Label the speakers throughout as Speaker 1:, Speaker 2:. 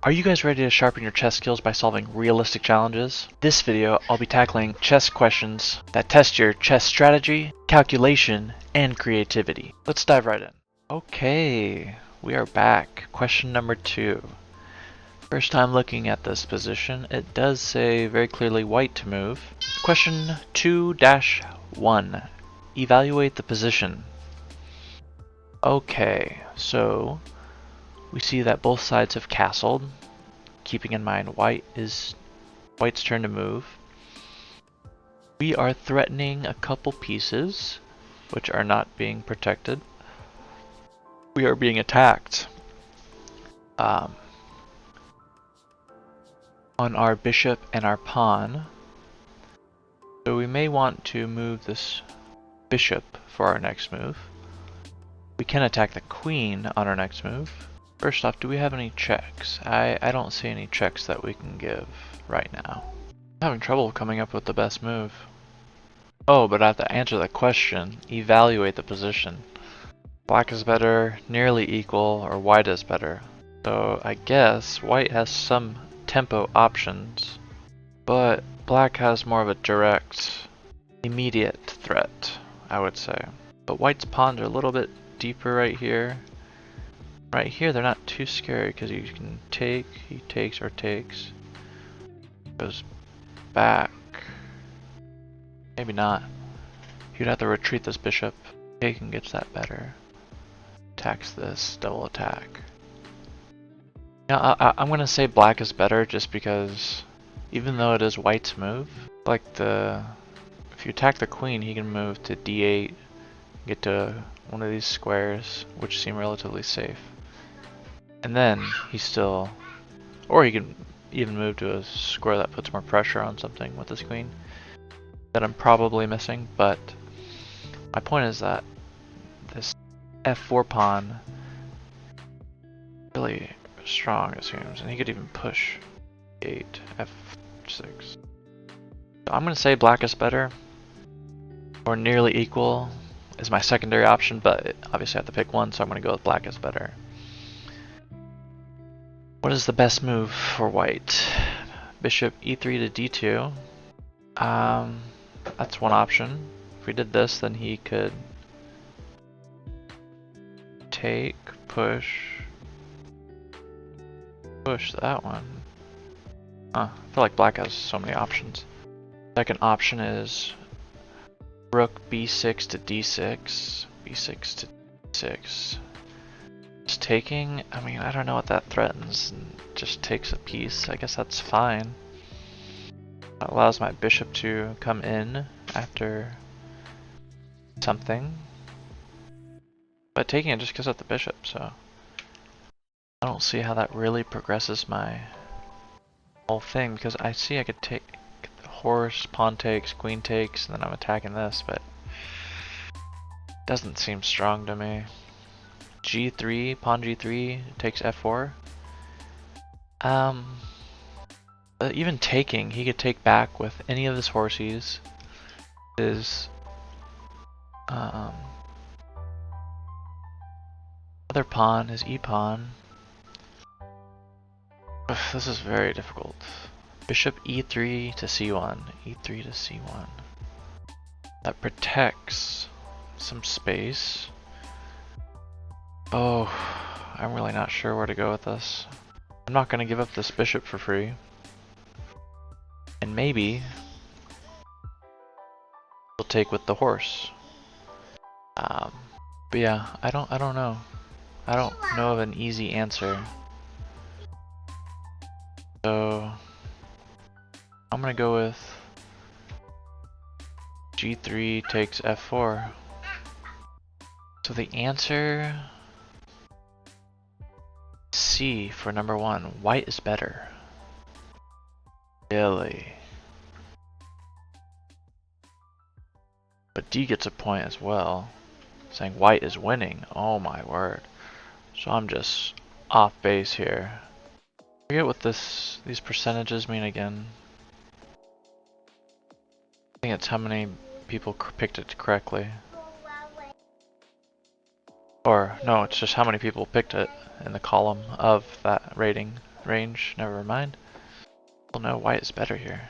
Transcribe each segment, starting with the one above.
Speaker 1: Are you guys ready to sharpen your chess skills by solving realistic challenges? This video, I'll be tackling chess questions that test your chess strategy, calculation, and creativity. Let's dive right in. Okay, we are back. Question number 2. First time looking at this position, it does say very clearly white to move. Question 2-1. Evaluate the position. Okay, so we see that both sides have castled. Keeping in mind white's turn to move. We are threatening a couple pieces which are not being protected. We are being attacked on our bishop and our pawn. So we may want to move this bishop for our next move. We can attack the queen on our next move. First off, do we have any checks? I don't see any checks that we can give right now. I'm having trouble coming up with the best move. Oh, but I have to answer the question. Evaluate the position. Black is better, nearly equal, or white is better. So I guess white has some tempo options, but black has more of a direct, immediate threat, I would say. But white's pawns are a little bit deeper right here. Right here, they're not too scary because you can take, he takes or takes. Goes back. Maybe not. You'd have to retreat this bishop. Take and gets that better. Attacks this, double attack. Now, I'm gonna say black is better just because even though it is white's move, like if you attack the queen, he can move to d8, get to one of these squares, which seem relatively safe. And then or he can even move to a square that puts more pressure on something with this queen that I'm probably missing, but my point is that this f4 pawn really strong, it seems, and he could even push 8, f6. So I'm gonna say black is better, or nearly equal is my secondary option, but obviously I have to pick one, so I'm gonna go with black is better. What is the best move for white? Bishop e3 to d2. That's one option. If we did this, then he could take, push that one. I feel like black has so many options. Second option is rook b6 to d6, b6 to d6. Just taking, I mean, I don't know what that threatens. Just takes a piece. I guess that's fine. That allows my bishop to come in after something. But taking it just gives up the bishop, so I don't see how that really progresses my whole thing, because I see I could take the horse, pawn takes, queen takes, and then I'm attacking this, but it doesn't seem strong to me. g3, pawn g3 takes f4. Even taking, he could take back with any of his horses. His other pawn, his e-pawn. This is very difficult. Bishop e3 to c1, e3 to c1. That protects some space. Oh, I'm really not sure where to go with this. I'm not going to give up this bishop for free. And maybe we'll take with the horse. But yeah, I don't know. I don't know of an easy answer. So I'm gonna go with g3 takes f4. So the answer C for number 1. White is better. Really? But D gets a point as well, saying white is winning. Oh my word. So I'm just off base here. I forget what these percentages mean again. I think it's how many people picked it correctly. Or no, it's just how many people picked it in the column of that rating range. Never mind. Well, no, white is better here.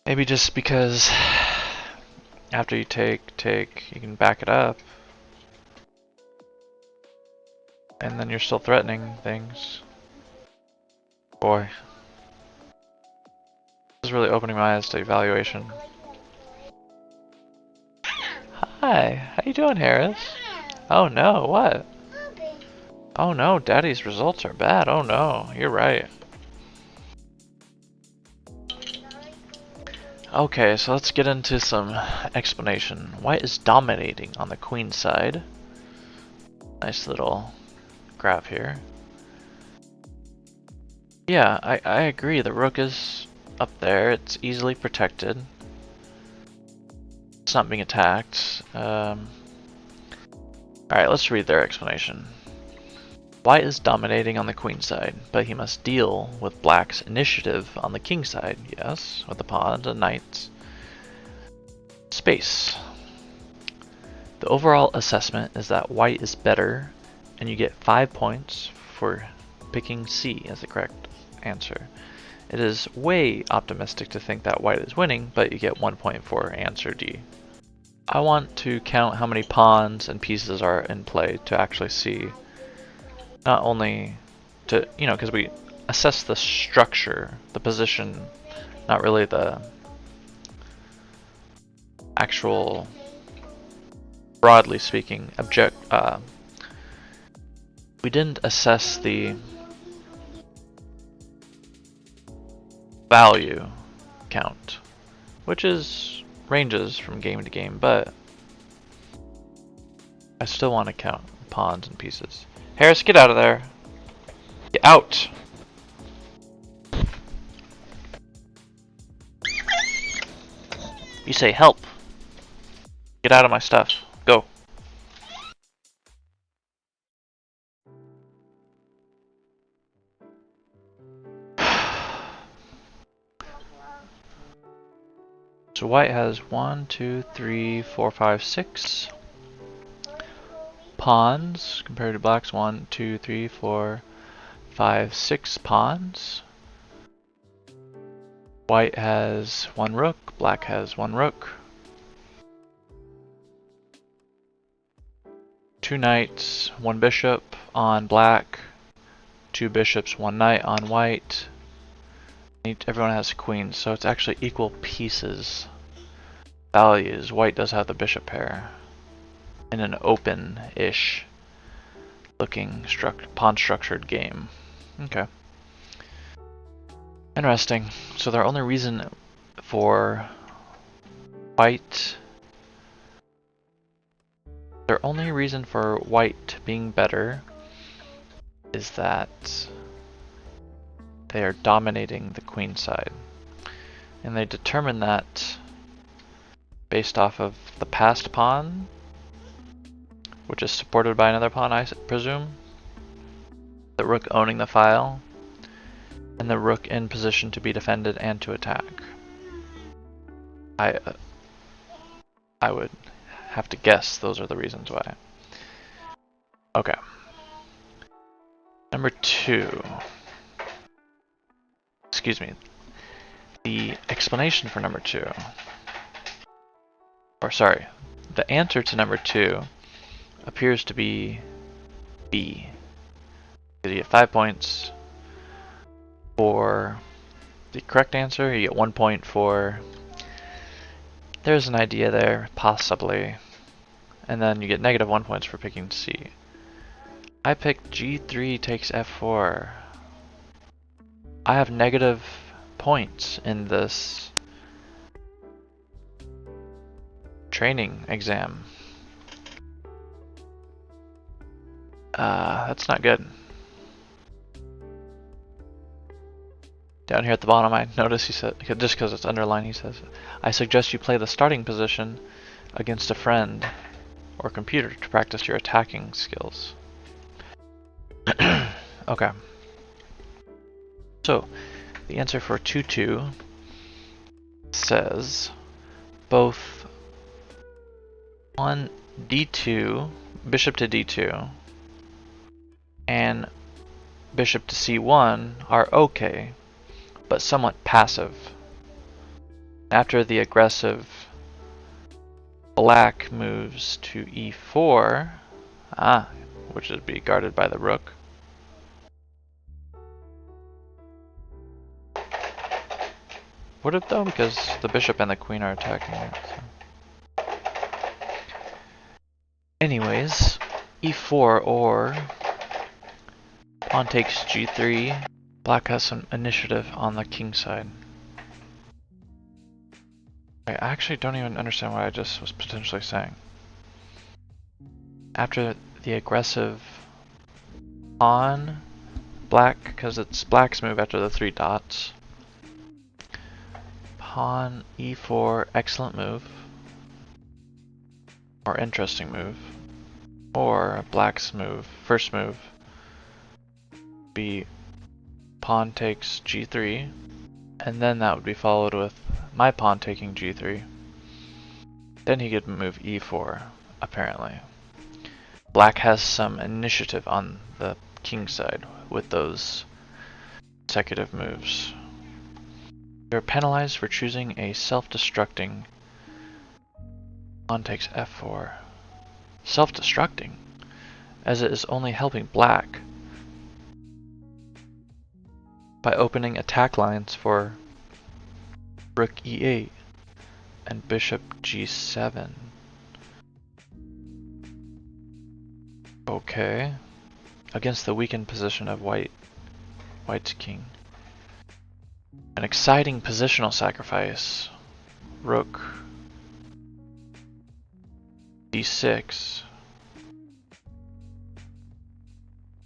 Speaker 1: Maybe just because after you take, you can back it up. And then you're still threatening things. Boy. This is really opening my eyes to evaluation. Hi, how you doing, Harris? Oh no, what? Oh no, Daddy's results are bad. Oh no, you're right. Okay, so let's get into some explanation. White is dominating on the queen side. Nice little graph here. Yeah, I agree. The rook is up there. It's easily protected. It's not being attacked. Alright, let's read their explanation. White is dominating on the queen side, but he must deal with black's initiative on the king side. Yes, with the pawn and knight. Space. The overall assessment is that white is better, and you get 5 points for picking C as the correct answer. It is way optimistic to think that white is winning, but you get 1 point for answer D. I want to count how many pawns and pieces are in play to actually see, not only to, because we assess the structure, the position, not really the actual, broadly speaking, we didn't assess the value count, which ranges from game to game, but I still want to count pawns and pieces. Harris, get out of there. Get out! You say help. Get out of my stuff. Go. So white has 1, 2, 3, 4, 5, 6 pawns compared to black's 1, 2, 3, 4, 5, 6 pawns. White has 1 rook, black has 1 rook. 2 knights, 1 bishop on black, 2 bishops, 1 knight on white. Everyone has queens, so it's actually equal pieces. Values. White does have the bishop pair in an open-ish looking pawn structured game. Okay. Interesting. So their only reason for white being better is that they are dominating the queen side. And they determine that based off of the passed pawn, which is supported by another pawn, I presume. The rook owning the file, and the rook in position to be defended and to attack. I would have to guess those are the reasons why. Okay. Number 2. Excuse me. The explanation for number 2. Or sorry, the answer to number 2 appears to be B. You get 5 points for the correct answer. You get 1 point for there's an idea there, possibly. And then you get negative 1 points for picking C. I picked G3 takes F4. I have negative points in this training exam. That's not good. Down here at the bottom, I notice he said, just because it's underlined, he says, I suggest you play the starting position against a friend or computer to practice your attacking skills. Okay. So, the answer for 2-2 says both on D2, bishop to D2, and bishop to c1 are okay, but somewhat passive. After the aggressive black moves to e4, which would be guarded by the rook. Would it though, because the bishop and the queen are attacking it. So. Anyways, e4 or pawn takes g3. Black has some initiative on the king side. I actually don't even understand what I just was potentially saying. After the aggressive pawn, black, because it's black's move after the 3 dots. Pawn e4, excellent move. Or interesting move. Or black's move, first move, be pawn takes g3, and then that would be followed with my pawn taking g3. Then he could move e4, apparently. Black has some initiative on the king side with those consecutive moves. You're penalized for choosing a self-destructing pawn takes f4. Self-destructing, as it is only helping black by opening attack lines for rook e8 and bishop g7. Okay. Against the weakened position of white's king. An exciting positional sacrifice. Rook d6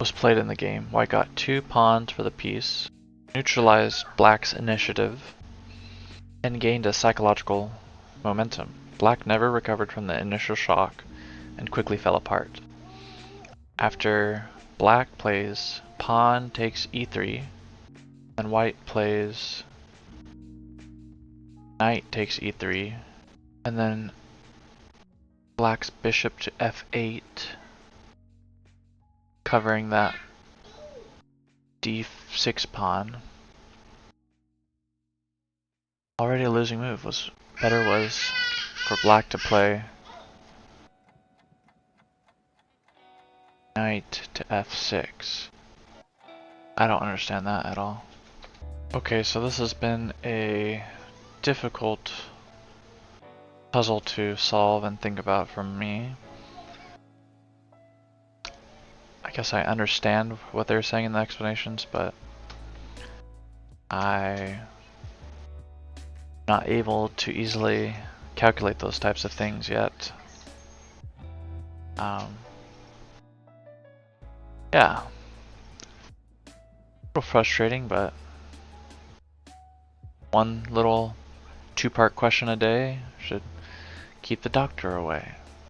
Speaker 1: was played in the game. White got 2 pawns for the piece, neutralized black's initiative, and gained a psychological momentum. Black never recovered from the initial shock and quickly fell apart. After black plays pawn takes e3, and white plays knight takes e3, and then black's bishop to f8, covering that d6 pawn. Already a losing move. Better was for black to play knight to f6. I don't understand that at all. Okay, so this has been a difficult puzzle to solve and think about for me. I guess I understand what they're saying in the explanations, but I'm not able to easily calculate those types of things yet. Yeah. A little frustrating, but one little 2-part question a day should keep the doctor away.